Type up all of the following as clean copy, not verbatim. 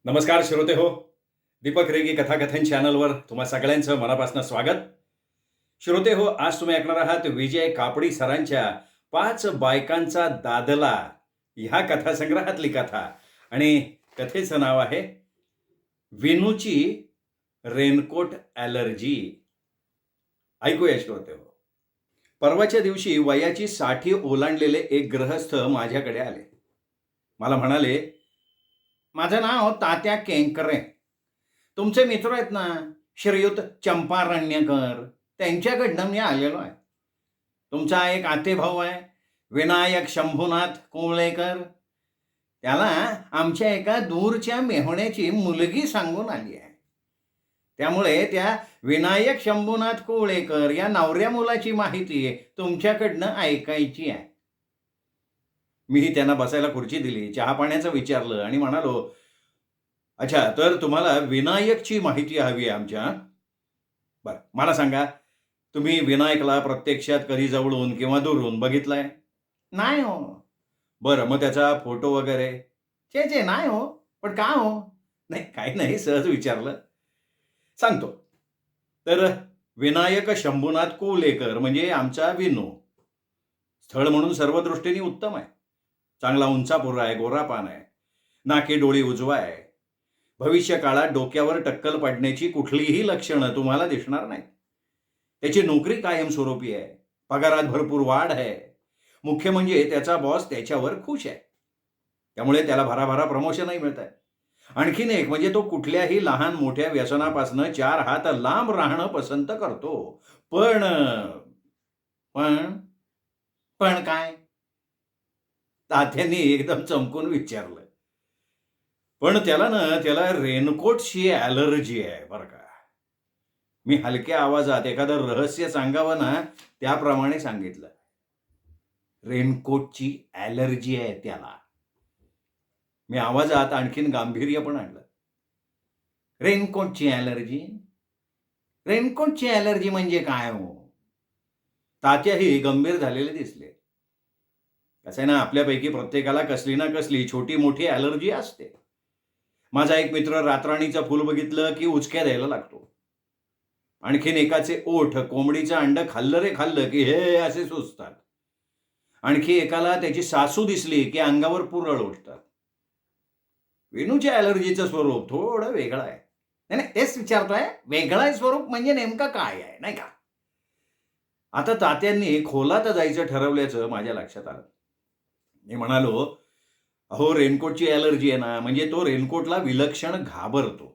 नमस्कार श्रोते हो. दीपक रेगी कथाकथन चॅनलवर तुम्हा सगळ्यांचं मनापासून स्वागत. श्रोते हो, आज तुम्ही ऐकणार आहात विजय कापडी सरांच्या 5 बायकांचा दादला ह्या कथासंग्रहातली कथा. आणि कथेचं नाव आहे विनूची रेनकोट ॲलर्जी. ऐकूया श्रोते हो. परवाच्या दिवशी वयाची 60 ओलांडलेले एक गृहस्थ माझ्याकडे आले. मला म्हणाले, माझं नाव तात्या केंकरे. तुमचे मित्र आहेत ना, श्रीयुत चंपारण्यकर, त्यांच्याकडनं मी आलेलो आहे. तुमचा एक आतेभाऊ आहे, विनायक शंभूनाथ कुवळेकर. त्याला आमच्या एका दूरच्या मेहुण्याची मुलगी सांगून आली आहे. त्यामुळे त्या विनायक शंभूनाथ कुवळेकर या नवऱ्या मुलाची माहिती तुमच्याकडनं ऐकायची आहे. मीही त्यांना बसायला खुर्ची दिली, चहा पाण्याचं विचारलं आणि म्हणालो, अच्छा, तर तुम्हाला विनायकची माहिती हवी आहे आमच्या. बरं, मला सांगा, तुम्ही विनायकला प्रत्यक्षात कधी जवळून किंवा दुरून बघितलाय? नाही हो. बरं, मग त्याचा फोटो वगैरे? छे नाही हो. पण का हो? नाही, काही नाही, सहज विचारलं. सांगतो. तर विनायक शंभूनाथ कुवलेकर म्हणजे आमचा विनू. स्थळ म्हणून सर्व दृष्टीने उत्तम आहे. चांगला उंचापुरा आहे, गोरापान आहे, नाके डोळी उजवा आहे. भविष्य काळात डोक्यावर टक्कल पडण्याची कुठलीही लक्षणं तुम्हाला दिसणार नाही. त्याची नोकरी कायमस्वरूपी आहे, पगारात भरपूर वाढ आहे. मुख्य म्हणजे त्याचा बॉस त्याच्यावर खुश आहे, त्यामुळे त्याला भराभरा प्रमोशनही मिळत आहे. आणखीन एक म्हणजे तो कुठल्याही लहान मोठ्या व्यसनापासून 4 हात लांब राहणं पसंत करतो. पण पण पण काय? तात्यांनी एकदम चमकून विचारलं. पण त्याला रेनकोटची ॲलर्जी आहे बरं का. मी हलक्या आवाजात एखादं रहस्य सांगावं ना, त्याप्रमाणे सांगितलं. रेनकोटची ॲलर्जी आहे त्याला. मी आवाजात आणखीन गांभीर्य पण आणलं. रेनकोटची ॲलर्जी? रेनकोटची ॲलर्जी म्हणजे काय हो? तात्याही गंभीर झालेले दिसले. कसं आहे ना, आपल्यापैकी प्रत्येकाला कसली ना कसली छोटी मोठी ॲलर्जी असते. माझा एक मित्र रातराणीचं फूल बघितलं की उचक्या द्यायला लागतो. आणखीन एकाचे ओठ कोंबडीचं अंड खाल्लं रे खाल्लं की हे असे सुचतात. आणखी एकाला त्याची सासू दिसली की अंगावर पुरळ उठतात. विनूच्या ॲलर्जीचं स्वरूप थोडं वेगळं आहे. नाही नाही, तेच विचारतोय, वेगळं स्वरूप म्हणजे नेमकं काय आहे, नाही का? आता तात्यांनी खोलात जायचं ठरवल्याचं माझ्या लक्षात आलं. मी म्हणालो, अहो, रेनकोटची ॲलर्जी आहे ना, म्हणजे तो रेनकोटला विलक्षण घाबरतो.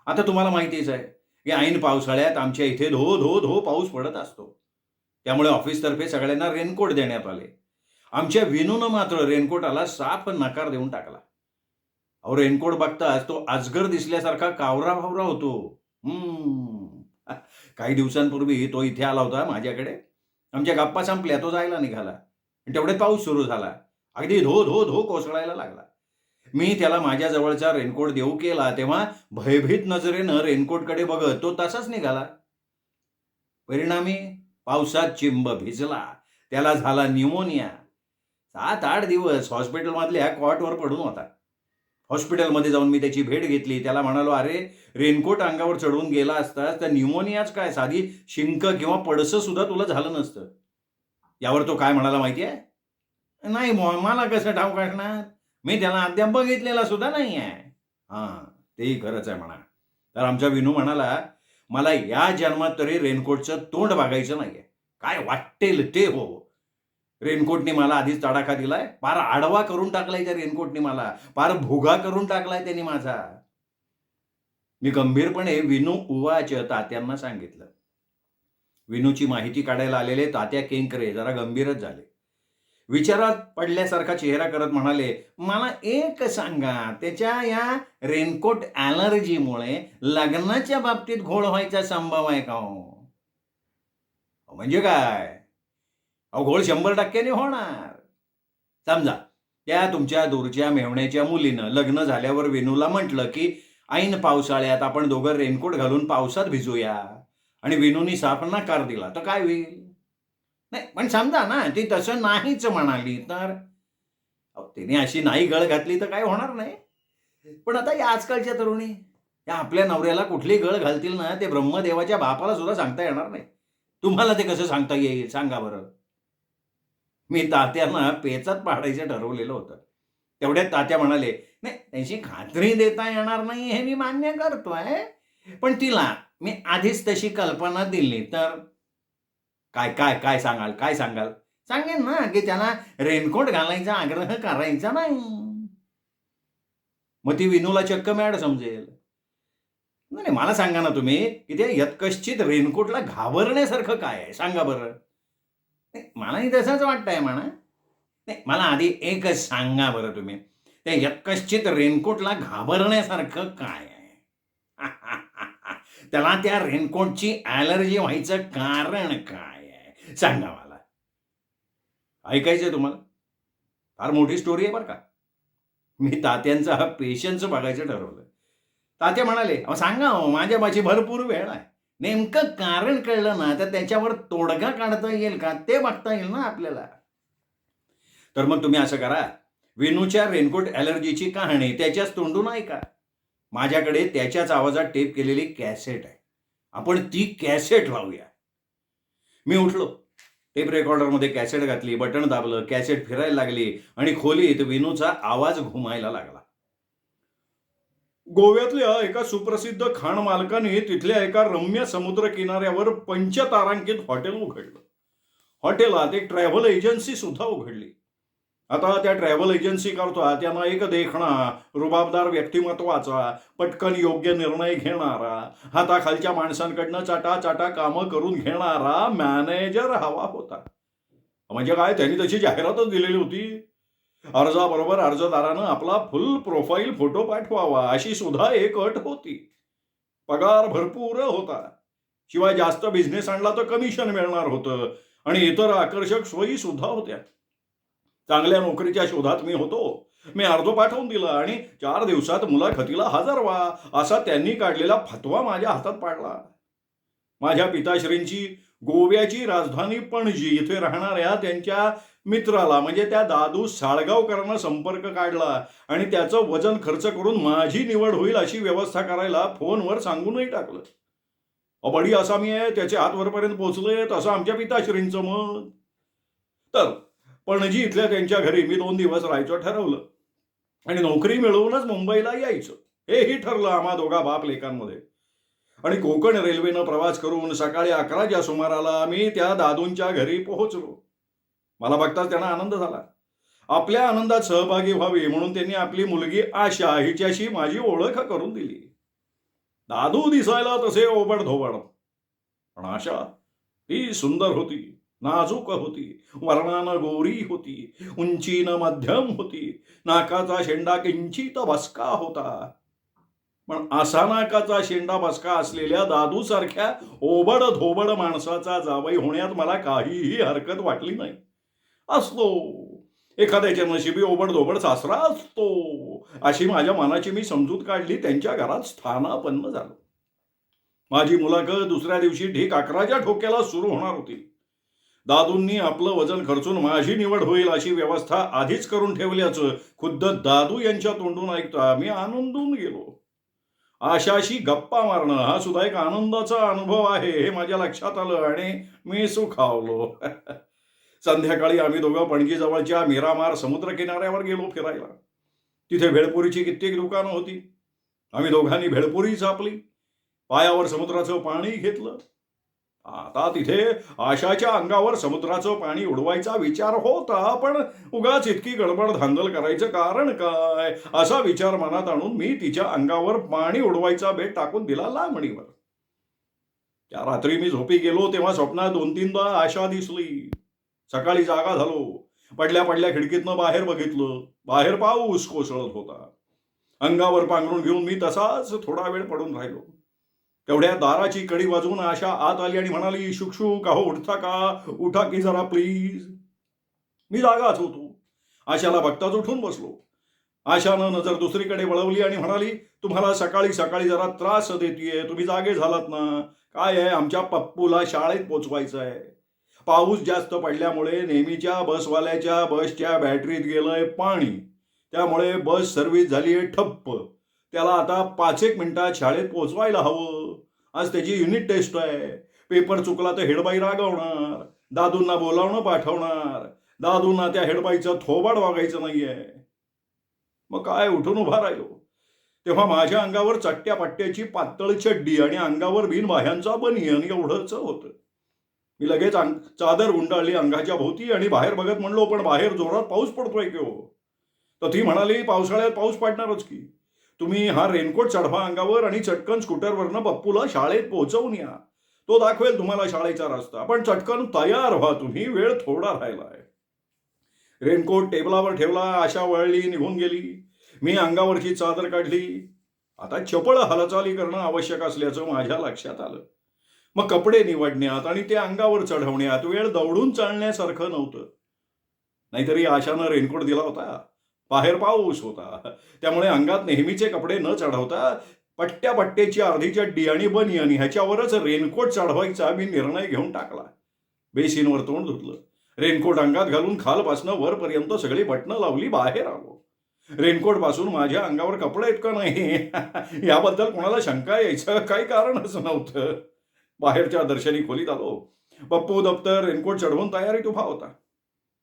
आता तुम्हाला माहितीच आहे की ऐन पावसाळ्यात आमच्या इथे धो धो धो पाऊस पडत असतो. त्यामुळे ऑफिसतर्फे सगळ्यांना रेनकोट देण्यात आले. आमच्या विनूनं मात्र रेनकोटाला साफ नकार देऊन टाकला. अहो, रेनकोट बघताच तो अजगर दिसल्यासारखा कावरा-बावरा होतो. काही दिवसांपूर्वी तो इथे आला होता माझ्याकडे. आमच्या गप्पा संपल्या, तो जायला निघाला. तेवढ्यात पाऊस सुरू झाला. अगदी धो धो धो कोसळायला लागला. मी त्याला माझ्या जवळचा रेनकोट देऊ केला, तेव्हा भयभीत नजरेनं रेनकोटकडे बघत तो तसाच निघाला. परिणामी पावसात चिंब भिजला. त्याला झाला न्यूमोनिया. 7-8 दिवस हॉस्पिटलमधल्या कॉटवर पडून होता. हॉस्पिटलमध्ये जाऊन मी त्याची भेट घेतली. त्याला म्हणालो, अरे, रेनकोट अंगावर चढवून गेला असतास तर न्यूमोनियाच काय, साधी शिंक किंवा पडसं सुद्धा तुला झालं नसतं. यावर तो काय म्हणाला माहिती आहे? नाही मला कसं ठाऊक असणार? मी त्याला अद्याप बघितलेला सुद्धा नाही आहे. हां, तेही खरंच आहे म्हणा. तर आमचा विनू म्हणाला, मला या जन्मात तरी रेनकोटचं तोंड बघायचं नाहीये. काय वाटेल ते हो. रेनकोटने मला आधीच तडाखा दिलाय. पार आडवा करून टाकलाय त्या रेनकोटने मला. पार भुगा करून टाकलाय त्यांनी माझा. मी गंभीरपणे विनू उवाच तात्यांना सांगितलं. विनूची माहिती काढायला आलेले तात्या केंकरे जरा गंभीरच झाले. विचारात पडल्यासारखा चेहरा करत म्हणाले, मला एक सांगा, त्याच्या या रेनकोट ॲलर्जीमुळे लग्नाच्या बाबतीत घोळ व्हायचा संभव आहे का हो? म्हणजे काय? अहो, घोळ 100% होणार. समजा त्या तुमच्या दूरच्या मेव्हण्याच्या मुलीनं लग्न झाल्यावर विनूला म्हटलं की ऐन पावसाळ्यात आपण दोघं रेनकोट घालून पावसात भिजूया, आणि विनूनी साफ नकार दिला, तर काय होईल? नाही, पण समजा ना ती तसं नाहीच म्हणाली तर? तिने अशी नाही गळ घातली तर काय होणार नाही. पण आता या आजकालच्या तरुणी या आपल्या नवऱ्याला कुठली गळ घालतील ना, ते ब्रह्मदेवाच्या बापाला सुद्धा सांगता येणार नाही. तुम्हाला ते कसं सांगता येईल सांगा बरं? मी तात्यांना पेचात पाडायचं ठरवलेलं होतं. तेवढ्यात तात्या म्हणाले, "नाही, त्याची खात्री देता येणार नाही हे मी मान्य करतोय. पण तिला मी आधीच तशी कल्पना दिली तर?" "काय, काय, काय सांगाल? काय सांगाल?" "सांगेन ना, की त्याला रेनकोट घालायचा आग्रह करायचा नाही." मग ती विनूला चक्क मॅड समजेल. नाही, नाही, मला सांगा ना तुम्ही, की ते यत्कश्चित रेनकोटला घाबरण्यासारखं काय आहे? सांगा बरं. नाही, मलाही तसंच वाटतंय म्हणा. नाही, मला आधी एकच सांगा बरं तुम्ही, त्या यत्कश्चित रेनकोटला घाबरण्यासारखं काय आहे? त्याला त्या रेनकोटची ॲलर्जी व्हायचं कारण काय आहे? सांगा मला. ऐकायचंय तुम्हाला? फार मोठी स्टोरी आहे बरं का. मी तात्यांचा हा पेशन्स बघायचं ठरवलं. तात्या म्हणाले, "अहो सांगा हो, माझ्यापाशी भरपूर वेळ आहे. नेमकं कारण कळलं ना, तर त्याच्यावर तोडगा काढता येईल का, ते बघता येईल ना आपल्याला." तर मग तुम्ही असं करा, विनूच्या रेनकोट ॲलर्जीची कहाणी त्याच्याच तोंडून ऐका. माझ्याकडे त्याच्याच आवाजात टेप केलेली कॅसेट आहे. आपण ती कॅसेट लावूया. मी उठलो. टेप रेकॉर्डरमध्ये कॅसेट घातली, बटण दाबलं, कॅसेट फिरायला लागली आणि खोलीत विनूचा आवाज घुमायला लागला. गोव्यातल्या एका सुप्रसिद्ध खाण मालकाने तिथल्या एका रम्य समुद्र किनाऱ्यावर पंचतारांकित हॉटेल उघडलं. हॉटेलात एक ट्रॅव्हल एजन्सी सुद्धा उघडली. आता त्या ट्रॅव्हल एजन्सी करता त्यांना एक देखणा, रुबाबदार व्यक्तिमत्वाचा, पटकन योग्य निर्णय घेणारा, हाताखालच्या माणसांकडनं चाटा कामं करून घेणारा मॅनेजर हवा होता. म्हणजे काय, त्यांनी तशी जाहिरातच दिलेली होती. अर्जाबरोबर अर्जदारानं आपला फुल प्रोफाईल फोटो पाठवावा अशी सुद्धा एक अट होती. पगार भरपूर होता. शिवाय जास्त बिझनेस आणला तर कमिशन मिळणार होतं आणि इतर आकर्षक सोयी सुद्धा होत्या. चांगल्या नोकरीच्या शोधात मी होतो. मी अर्ज पाठवून दिला आणि 4 दिवसात मुलाखतीला हजर व्हा असा त्यांनी काढलेला फतवा माझ्या हातात पाडला. माझ्या पिताश्रींची गोव्याची राजधानी पणजी इथे राहणाऱ्या त्यांच्या मित्राला म्हणजे त्या दादू साळगावकरांना संपर्क काढला आणि त्याचं वजन खर्च करून माझी निवड होईल अशी व्यवस्था करायला फोनवर सांगूनही टाकलं. बडी आसामी आहे, त्याचे हात वरपर्यंत पोहोचलेत असं आमच्या पिताश्रींचं मत. तर पणजी इथल्या त्यांच्या घरी मी 2 दिवस राहायचं ठरवलं आणि नोकरी मिळवूनच मुंबईला यायचं हेही ठरलं आम्हा दोघा बाप लेकांमध्ये. आणि कोकण रेल्वेनं प्रवास करून सकाळी 11च्या सुमाराला मी त्या दादूंच्या घरी पोहोचलो. मला बघताच त्यांना आनंद झाला. आपल्या आनंदात सहभागी व्हावी म्हणून त्यांनी आपली मुलगी आशा हिच्याशी माझी ओळख करून दिली. दादू दिसायला तसे ओबड-धोबड, पण आशा ही सुंदर होती, नाजूक होती, वर्णानं गोरी होती, उंचीनं मध्यम होती, नाकाचा शेंडा किंचित बसका होता. पण असा नाकाचा शेंडा बसका असलेल्या दादूसारख्या ओबड धोबड माणसाचा जावई होण्यात मला काहीही हरकत वाटली नाही. असतो एखाद्याच्या नशिबी ओबड धोबड सासरा असतो अशी माझ्या मनाची मी समजूत काढली. त्यांच्या घरात स्थानापन्न झालो. माझी मुलाखत दुसऱ्या दिवशी ठीक 11च्या ठोक्याला सुरू होणार होती. दादूंनी आपलं वजन खर्चून माझी निवड होईल अशी व्यवस्था आधीच करून ठेवल्याचं खुद्द दादू यांच्या तोंडून ऐकता मी आनंदून गेलो. आशाशी गप्पा मारणं हा सुद्धा एक आनंदाचा अनुभव आहे हे माझ्या लक्षात आलं आणि मी सुखावलो. संध्याकाळी आम्ही दोघं पणजी जवळच्या मिरामार समुद्र किनाऱ्यावर गेलो फिरायला. तिथे भेळपुरीची कित्येक दुकानं होती. आम्ही दोघांनी भेळपुरी चापली, पायावर समुद्राचं पाणी घेतलं. आता तिथे आशाच्या अंगावर समुद्राचं पाणी उडवायचा विचार होता, पण उगाच इतकी गडबड धांदल करायचं कारण काय असा विचार मनात आणून मी तिच्या अंगावर पाणी उडवायचा बेत टाकून दिला लांबणीवर. त्या रात्री मी झोपी गेलो तेव्हा स्वप्नात 2-3दा आशा दिसली. सकाळी जागा झालो. पडल्या पडल्या खिडकीतनं बाहेर बघितलं. बाहेर पाऊस कोसळत होता. अंगावर पांघरून घेऊन मी तसाच थोडा वेळ पडून राहिलो. तेवढ्या दाराची कडी वाजवून आशा आत आली आणि म्हणाली, "शुकशुक, अहो उठता का? उठा की जरा प्लीज." मी जागाच होतो. आशाला बघताच उठून बसलो. आशानं नजर दुसरीकडे वळवली आणि म्हणाली, "तुम्हाला सकाळी सकाळी जरा त्रास देतीये. तुम्ही जागे झालात ना? काय आहे, आमच्या पप्पूला शाळेत पोचवायचं आहे. पाऊस जास्त पडल्यामुळे नेहमीच्या बसवाल्याच्या बसच्या बॅटरीत गेलंय पाणी. त्यामुळे बस सर्व्हिस झाली आहे ठप्प. त्याला आता 5-1 मिनिटात शाळेत पोहोचवायला हवं. आज त्याची युनिट टेस्ट आहे. पेपर चुकला तर हेडबाई रागवणार. दादूंना बोलावणं पाठवणार. दादूंना त्या हेडबाईचं थोबाड वागायचं नाहीये. मग काय उठून उभा राहिलो. तेव्हा माझ्या अंगावर चट्ट्या पट्ट्याची पातळ चड्डी आणि अंगावर बिनबाह्यांचा बनियन एवढंच होतं. मी लगेच चादर गुंडाळली अंगाच्या भोवती आणि बाहेर बघत म्हणलो, पण बाहेर जोरात पाऊस पडतोय की हो. तर ती म्हणाली, पावसाळ्यात पाऊस पडणारच की. तुम्ही हा रेनकोट चढवा अंगावर आणि चटकन स्कूटरवरनं पप्पूला शाळेत पोहोचवून या. तो दाखवेल तुम्हाला शाळेचा रस्ता. पण चटकन तयार व्हा तुम्ही, वेळ थोडा राहिलाय. रेनकोट टेबलावर ठेवला, आशा वळली, निघून गेली. मी अंगावरची चादर काढली. आता चपळ हालचाली करणं आवश्यक असल्याचं माझ्या लक्षात आलं. मग कपडे निवडण्यात आणि ते अंगावर चढवण्यात वेळ दौडून चालण्यासारखं नव्हतं. नाहीतरी आशानं रेनकोट दिला होता. बाहेर पाऊस होता. त्यामुळे अंगात नेहमीचे कपडे न चढवता पट्ट्या पट्ट्याची अर्धी चड्डी आणि बनियन ह्याच्यावरच रेनकोट चढवायचा मी निर्णय घेऊन टाकला. बेसिनवर तोंड धुतलं. रेनकोट अंगात घालून खालपासनं वरपर्यंत सगळी बटणं लावली, बाहेर आलो. रेनकोट पासून माझ्या अंगावर कपडे आहेत का नाही याबद्दल कोणाला शंका यायचं काही कारणच नव्हतं. बाहेरच्या दर्शनी खोलीत आलो. पप्पू दप्तर रेनकोट चढवून तयारीत उभा होता.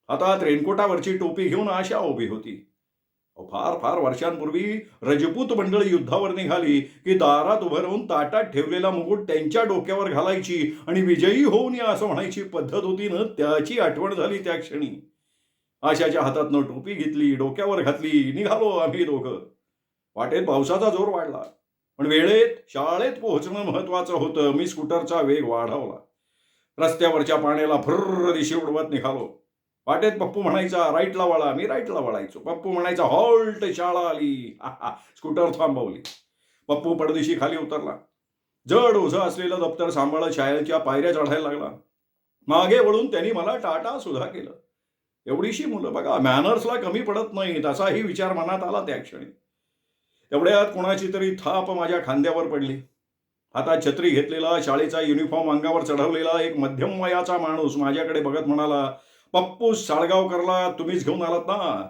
हातात रेनकोटावरची टोपी घेऊन आशा उभी होती. फार फार वर्षांपूर्वी रजपूत मंडळी युद्धावर निघाली की दारात उभं राहून ताटात ठेवलेला मुकुट त्यांच्या डोक्यावर घालायची आणि विजयी होऊन या असं म्हणायची पद्धत होती ना, त्याची आठवण झाली त्या क्षणी. आशाच्या हातातनं टोपी घेतली, डोक्यावर घातली, निघालो आम्ही दोघं. वाटेत पावसाचा जोर वाढला, पण वेळेत शाळेत पोहोचणं महत्वाचं होतं. मी स्कूटरचा वेग वाढवला. रस्त्यावरच्या पाण्याला फुर्र दिशी उडवत निघालो. वाटेत पप्पू म्हणायचा, राईटला वळा. मी राईटला वळायचो. पप्पू म्हणायचा, हॉल्ट, शाळा आली. स्कूटर थांबवली. पप्पू पडदिशी खाली उतरला. जड ओझं असलेलं दप्तर सांभाळत शाळेच्या पायऱ्या चढायला लागला. मागे वळून त्यांनी मला टाटा सुद्धा केलं. एवढीशी मुलं बघा, मॅनर्सला कमी पडत नाहीत असाही विचार मनात आला त्या क्षणी. तेवढ्यात कोणाची तरी थाप माझ्या खांद्यावर पडली. हातात छत्री घेतलेला, शाळेचा युनिफॉर्म अंगावर चढवलेला एक मध्यम वयाचा माणूस माझ्याकडे बघत म्हणाला, पप्पू साळगावकरला तुम्हीच घेऊन आलात ना?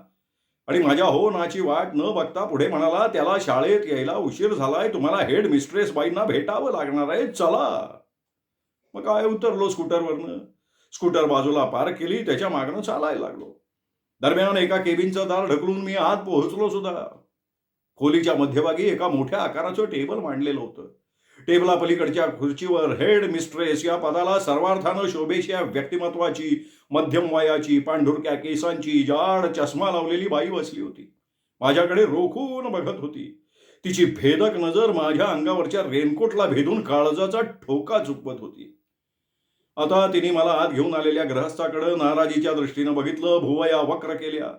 आणि माझ्या हो नाची वाट न बघता पुढे म्हणाला, त्याला शाळेत यायला उशीर झालाय, तुम्हाला हेड मिस्ट्रेस बाईंना भेटावं लागणार आहे, चला. मग काय उतरलो स्कूटरवरनं. स्कूटर बाजूला पार्क केली, त्याच्या मागणं चालायला लागलो. दरम्यान एका केबिनचं दार ढकलून मी आत पोहोचलो सुद्धा. खोलीच्या मध्यभागी एका मोठ्या आकाराचं टेबल मांडलेलं होतं. टेबला पलीकडच्या खुर्चीवर हेड मिस्ट्रेस या पदाला सर्वार्थानं शोभेच्या व्यक्तिमत्वाची, मध्यम वयाची, पांढुरक्या केसांची, जाड चष्मा लावलेली बाई बसली होती. माझ्याकडे रोखून बघत होती. तिची भेदक नजर माझ्या अंगावरच्या रेनकोटला भेदून काळजाचा ठोका चुकवत होती. आता तिने मला आत घेऊन आलेल्या ग्रहस्थाकडे नाराजीच्या दृष्टीनं बघितलं, भुवया वक्र केल्या.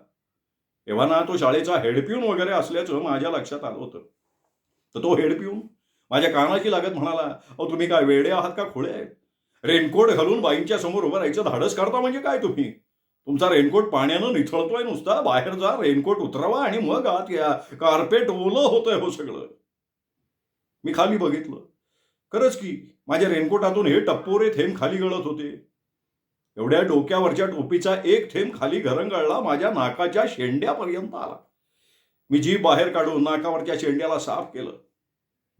तेव्हा ना तो शाळेचा हेडपिऊन वगैरे असल्याचं माझ्या लक्षात आलं होतं. तर तो हेडपिऊन माझ्या कानाची लागत म्हणाला, अहो तुम्ही काय वेडे आहात का खोळे आहेत? रेनकोट घालून बाईंच्या समोर उभं राहायचं धाडस करता म्हणजे काय तुम्ही? तुमचा रेनकोट पाण्यानं निथळतोय नुसता, बाहेर जा, रेनकोट उतरवा आणि मग आत या. कार्पेट ओलं होतंय हो सगळं. मी खाली बघितलं. खरंच की माझ्या रेनकोटातून हे टप्पोरे थेंब खाली गळत होते. एवढ्या डोक्यावरच्या टोपीचा एक थेंब खाली घरंगळला, माझ्या नाकाच्या शेंड्यापर्यंत आला. मी जीभ बाहेर काढून नाकावरच्या शेंड्याला साफ केलं.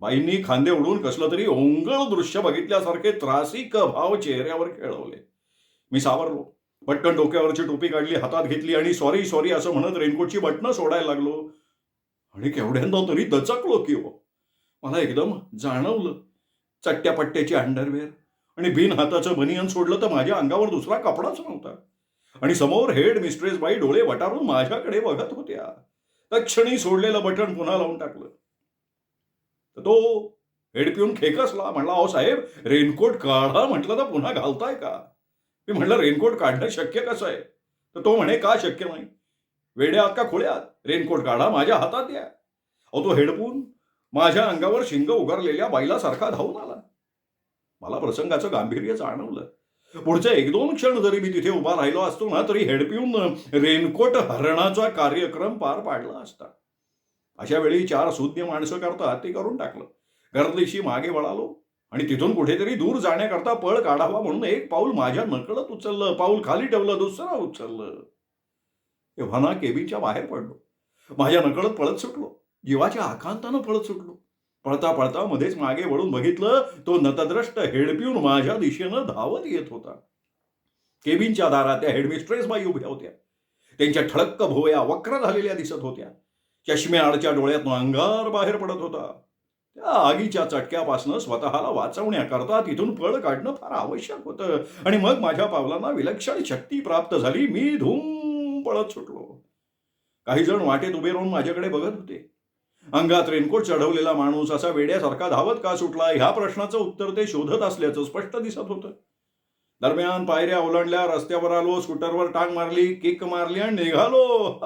बाईंनी खांदे उडून कसलं तरी ओंगळ दृश्य बघितल्यासारखे त्रासिक भाव चेहऱ्यावर खेळवले. मी सावरलो. पटकन डोक्यावरची टोपी काढली, हातात घेतली आणि सॉरी सॉरी असं म्हणत रेनकोटची बटणं सोडायला लागलो. आणि केवढ्यांदा तरी दचकलो की हो. मला एकदम जाणवलं, चट्ट्या पट्ट्याची अंडरवेअर आणि बिन हाताचं बनियन सोडलं तर माझ्या अंगावर दुसरा कपडाच नव्हता. आणि समोर हेड मिस्ट्रेस बाई डोळे वटारून माझ्याकडे बघत होत्या. तक्षणी सोडलेलं बटन पुन्हा लावून टाकलं. तो हेडपिऊन खेकसला. म्हणला, अहो साहेब, रेनकोट काढा म्हटलं तर पुन्हा घालताय का? मी म्हणलं, रेनकोट काढणं शक्य कसं आहे? तर तो म्हणे, का शक्य नाही? वेड्या आहात का खोळ्यात? रेनकोट काढा, माझ्या हातात द्या. अहो तो हेडपिऊन माझ्या अंगावर शिंग उगारलेल्या बाईला सारखा धावून आला. मला प्रसंगाचं गांभीर्य जाणवलं. पुढचे 1-2 क्षण जरी मी तिथे उभा राहिलो असतो ना, तरी हेडपिऊन रेनकोट हरणाचा कार्यक्रम पार पाडला असता. अशा वेळी 4 सुज्ञ माणसं करतात ते करून टाकलं. गर्दीशी मागे वळालो आणि तिथून कुठेतरी दूर जाण्याकरता पळ काढावा म्हणून एक पाऊल माझ्या नकळत उचललं, पाऊल खाली ठेवलं, दुसरं उचललं. तेव्हा ना केबिनच्या बाहेर पडलो. माझ्या नकळत पळत सुटलो. जीवाच्या आकांतानं पळत सुटलो. पळता पळता मध्येच मागे वळून बघितलं, तो नतद्रष्ट हेडपिऊन माझ्या दिशेनं धावत येत होता. केबिनच्या दारात त्या हेडमिस्ट्रेस बाई उभ्या होत्या. त्यांच्या ठळक्क भोवया वक्र झालेल्या दिसत होत्या. चष्म्याआडच्या डोळ्यातून अंगार बाहेर पडत होता. त्या आगीच्या चटक्यापासून स्वतःला वाचवण्याकरता तिथून पळ काढणं फार आवश्यक होतं. आणि मग माझ्या पावलांना विलक्षण शक्ती प्राप्त झाली. मी धूम पळत सुटलो. काही जण वाटेत उभे राहून माझ्याकडे बघत होते. अंगात रेनकोट चढवलेला माणूस असा वेड्यासारखा धावत का सुटला, ह्या प्रश्नाचं उत्तर ते शोधत असल्याचं स्पष्ट दिसत होतं. दरम्यान पायऱ्या ओलांडल्या, रस्त्यावर आलो, स्कूटरवर टांग मारली, किक मारली आणि निघालो.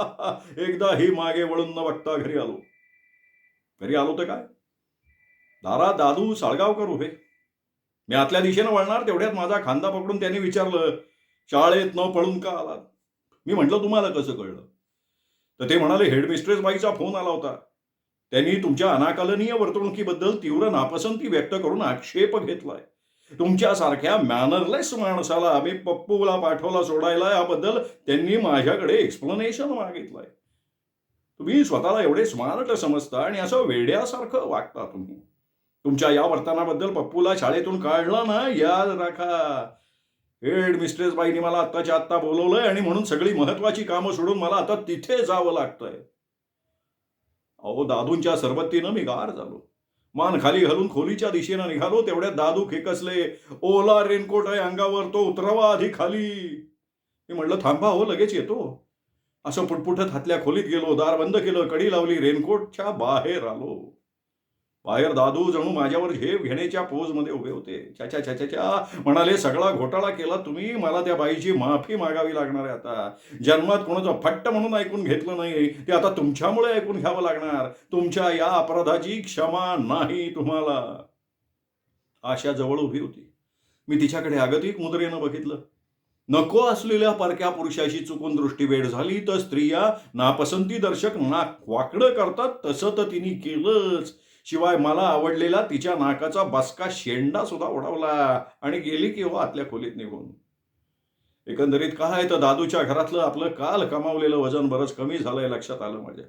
एकदा ही मागे वळून न बघता घरी आलो. घरी आलो तर काय, दारात दादू साळगावकर उभे. मी आतल्या दिशेनं वळणार तेवढ्यात माझा खांदा पकडून त्यांनी विचारलं, शाळेत न पळून का आलात? मी म्हटलं, तुम्हाला कसं कळलं? तर ते म्हणाले, हेडमिस्ट्रेस बाईचा फोन आला होता. त्यांनी तुमच्या अनाकलनीय वर्तणुकीबद्दल तीव्र नापसंती व्यक्त करून आक्षेप घेतलाय. तुमच्यासारख्या मॅनरलेस माणसाला आम्ही पप्पूला पाठवला सोडायला, याबद्दल त्यांनी माझ्याकडे एक्सप्लेनेशन मागितलंय. तुम्ही स्वतःला एवढे स्मार्ट समजता आणि असं वेड्यासारखं वागता. तुमच्या या वर्तनाबद्दल पप्पूला शाळेतून काढलं ना, याद राखा. हेड मिस्ट्रेस बाईंनी मला आत्ताच्या आत्ता बोलवलंय आणि म्हणून सगळी महत्वाची कामं सोडून मला आता तिथे जावं लागतंय. अहो, दादूंच्या सरबत्तीनं मी गार झालो. मान खाली घालून खोलीच्या दिशेनं निघालो. तेवढ्यात दादू खेकसले, ओला रेनकोट आहे अंगावर, तो उतरवा आधी खाली. मी म्हटलं, थांबा हो, लगेच येतो. असं पुटपुटत हातल्या खोलीत गेलो, दार बंद केलं, कडी लावली, रेनकोटच्या बाहेर आलो. बाहेर दादू जणू माझ्यावर झेप घेण्याच्या पोजमध्ये उभे होते. चाचा चाचा म्हणाले, सगळा घोटाळा केला तुम्ही, मला त्या बाईची माफी मागावी लागणार आहे. आता जन्मात कोणाचं फट्ट म्हणून ऐकून घेतलं नाही, ते आता तुमच्यामुळे ऐकून घ्यावं लागणार. तुमच्या या अपराधाची क्षमा नाही तुम्हाला. आशा जवळ उभी होती. मी तिच्याकडे आगतिक मुद्रेनं बघितलं. नको असलेल्या परक्या पुरुषाशी चुकून दृष्टीवेड झाली तर स्त्रिया नापसंती दर्शक नाक वाकडं करतात, तसं तर तिने केलंच. शिवाय मला आवडलेला तिच्या नाकाचा बसका शेंडा सुद्धा उडवला आणि गेली की हो आतल्या खोलीत निघून. एकंदरीत काय तर दादूच्या घरातलं आपलं काल कमावलेलं वजन बरंच कमी झालंय लक्षात आलं माझ्या.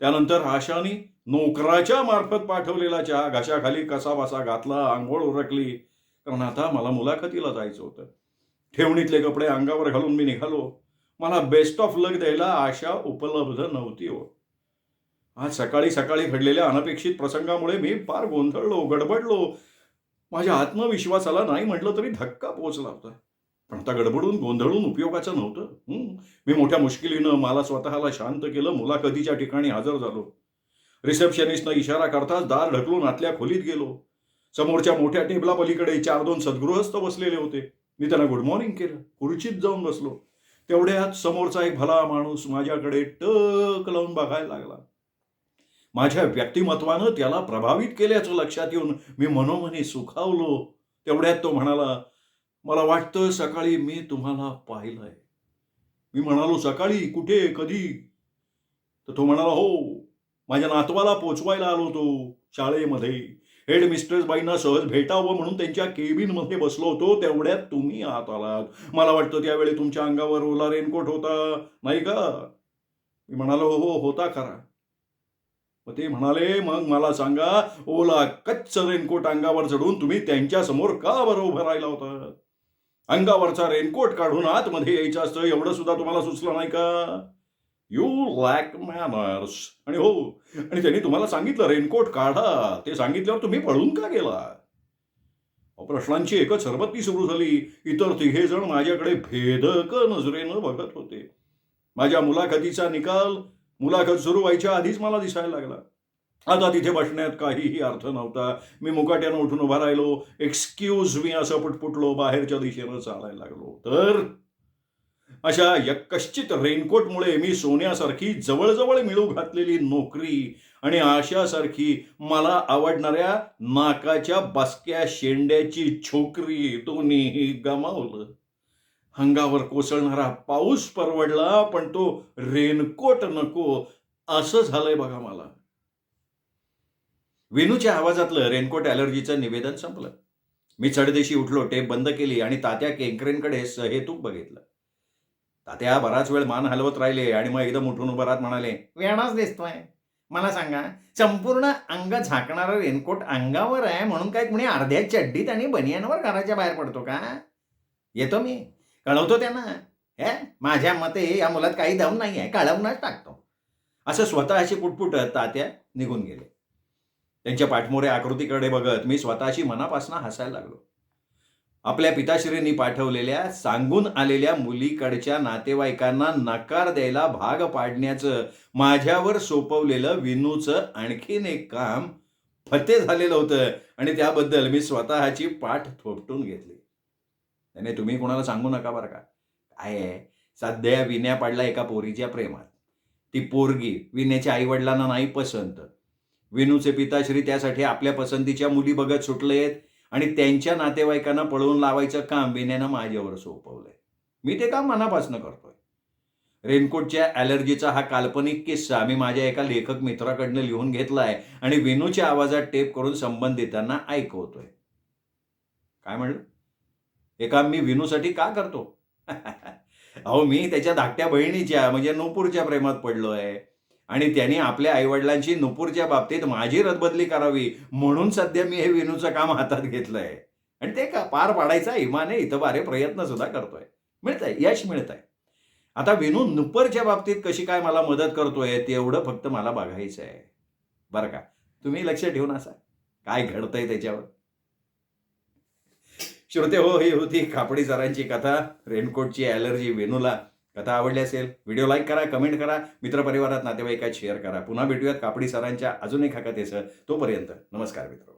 त्यानंतर आशानी नोकराच्या मार्फत पाठवलेला चहा घशाखाली कसा बसा घातला, आंघोळ उरकली, कारण आता मला मुलाखतीला जायचं होतं. ठेवणीतले कपडे अंगावर घालून मी निघालो. मला बेस्ट ऑफ लक द्यायला आशा उपलब्ध नव्हती हो. आज सकाळी सकाळी घडलेल्या अनपेक्षित प्रसंगामुळे मी फार गोंधळलो, गडबडलो. माझ्या आत्मविश्वासाला नाही म्हटलं तरी धक्का पोहोचला होता. पण आता गडबडून गोंधळून उपयोगाचं नव्हतं. मी मोठ्या मुश्किलीनं मला स्वतःला शांत केलं. मुलाखतीच्या ठिकाणी हजर झालो. रिसेप्शनिस्टनं इशारा करताच दार ढकलून आतल्या खोलीत गेलो. समोरच्या मोठ्या टेबला पलीकडे 4-2 सद्गृहस्थ बसलेले होते. मी त्यांना गुड मॉर्निंग केलं. खुर्चीत जाऊन बसलो. तेवढ्यात समोरचा एक भला माणूस माझ्याकडे टक लावून बघायला लागला. माझ्या व्यक्तिमत्वानं त्याला प्रभावित केल्याचं लक्षात येऊन मी मनोमनी सुखावलो. तेवढ्यात तो म्हणाला, मला वाटतं सकाळी मी तुम्हाला पाहिलंय. मी म्हणालो, सकाळी? कुठे? कधी? तर तो म्हणाला, हो, माझ्या नातवाला पोचवायला आलो होतो शाळेमध्ये. हेड मिस्ट्रेस बाईंना सहज भेटावं म्हणून त्यांच्या केबिनमध्ये बसलो होतो. तेवढ्यात तुम्ही आत आलात. मला वाटतं त्यावेळी तुमच्या अंगावर ओला रेनकोट होता, नाही का? मी म्हणालो, हो, होता खरा. मग ते म्हणाले, मग मला सांगा, ओला कच्च रेनकोट अंगावर चढून तुम्ही त्यांच्या समोर का बरं उभं राहिला होता? अंगावरचा रेनकोट काढून आतमध्ये यायचं असतं, एवढं सुद्धा तुम्हाला सुचलं नाही का? You lack manners. आणि हो, आणि त्यांनी तुम्हाला सांगितलं रेनकोट काढा, ते सांगितल्यावर तुम्ही पळून का गेला? प्रश्नांची एकच सरबत्ती सुरू झाली. इतर तिघे जण माझ्याकडे भेदक नजरेनं बघत होते. माझ्या मुलाखतीचा निकाल मुलाखत सुरू व्हायच्या आधीच मला दिसायला लागला. आता तिथे बसण्यात काहीही अर्थ नव्हता. मी मुकाट्यानं उठून उभा राहिलो. एक्सक्यूज मी असं पुटपुटलो. बाहेरच्या दिशेनं चालायला लागलो. तर अशा यक्कश्चित रेनकोटमुळे मी सोन्यासारखी जवळजवळ मिळू घातलेली नोकरी आणि आशासारखी मला आवडणाऱ्या नाकाच्या बसक्या शेंड्याची छोकरी दोन्हीही गमावलं. अंगावर कोसळणारा पाऊस परवडला, पण तो रेनकोट नको, असं झालंय बघा मला. विनूच्या आवाजातलं रेनकोट ॲलर्जीचं निवेदन संपलं. मी चढदेशी उठलो, टेप बंद केली आणि तात्या केंकरेंकडे सहेतूक बघितलं. तात्या बराच वेळ मान हलवत राहिले आणि मग एकदम उठून उभं राहत म्हणाले, वेळाच दिसतोय. मला सांगा, संपूर्ण अंग झाकणारं रेनकोट अंगावर आहे म्हणून काय कुणी अर्ध्या चड्डीत आणि बनियानवर घराच्या बाहेर पडतो का? येतो मी, कळवतो त्यांना. हे माझ्या मते या मुलात काही दम नाही आहे, कळवूनच टाकतो. असं स्वतःशी पुटपुटत तात्या निघून गेले. त्यांच्या पाठमोऱ्या आकृतीकडे बघत मी स्वतःशी मनापासून हसायला लागलो. आपल्या पिताश्रींनी पाठवलेल्या सांगून आलेल्या मुलीकडच्या नातेवाईकांना नकार द्यायला भाग पाडण्याचं माझ्यावर सोपवलेलं विनूचं आणखीन एक काम फते झालेलं होतं आणि त्याबद्दल मी स्वतःची पाठ थोपटून घेतली. त्याने तुम्ही कोणाला सांगू नका बरं का. काय आहे, सध्या विन्या पडला एका पोरीच्या प्रेमात. ती पोरगी विन्याच्या आईवडिलांना नाही पसंत. विनूचे पिताश्री त्यासाठी आपल्या पसंतीच्या मुली बघत सुटलेत आणि त्यांच्या नातेवाईकांना पळवून लावायचं काम विन्यानं माझ्यावर सोपवलंय. मी ते काम मनापासून करतोय. रेनकोटच्या ॲलर्जीचा हा काल्पनिक किस्सा मी माझ्या एका लेखक मित्राकडनं लिहून घेतलाय आणि विनूच्या आवाजात टेप करून संबंधितांना ऐकवतोय. काय म्हणलं? हे काम मी विनूसाठी का करतो? अहो, मी त्याच्या धाकट्या बहिणीच्या म्हणजे नुपूरच्या प्रेमात पडलोय आणि त्यांनी आपल्या आईवडिलांची नुपूरच्या बाबतीत माझी रदबदली करावी म्हणून सध्या मी हे विनूचं काम हातात घेतलंय आणि ते पार पाडायचा इमाने इतबारे प्रयत्न सुद्धा करतोय. मिळतंय, यश मिळतंय. आता विनू नुपूरच्या बाबतीत कशी काय मला मदत करतोय तेवढं फक्त मला बघायचं आहे बरं का. तुम्ही लक्ष ठेवून असा काय घडतंय त्याच्यावर. श्रोते हो, ही होती कापडी सरांची कथा, रेनकोटची ॲलर्जी विनूला. कथा आवडली असेल व्हिडिओ लाईक करा, कमेंट करा, मित्रपरिवारात नातेवाईकात शेअर करा. पुन्हा भेटूयात कापडी सरांच्या अजून एका कथेसह. तोपर्यंत नमस्कार मित्र.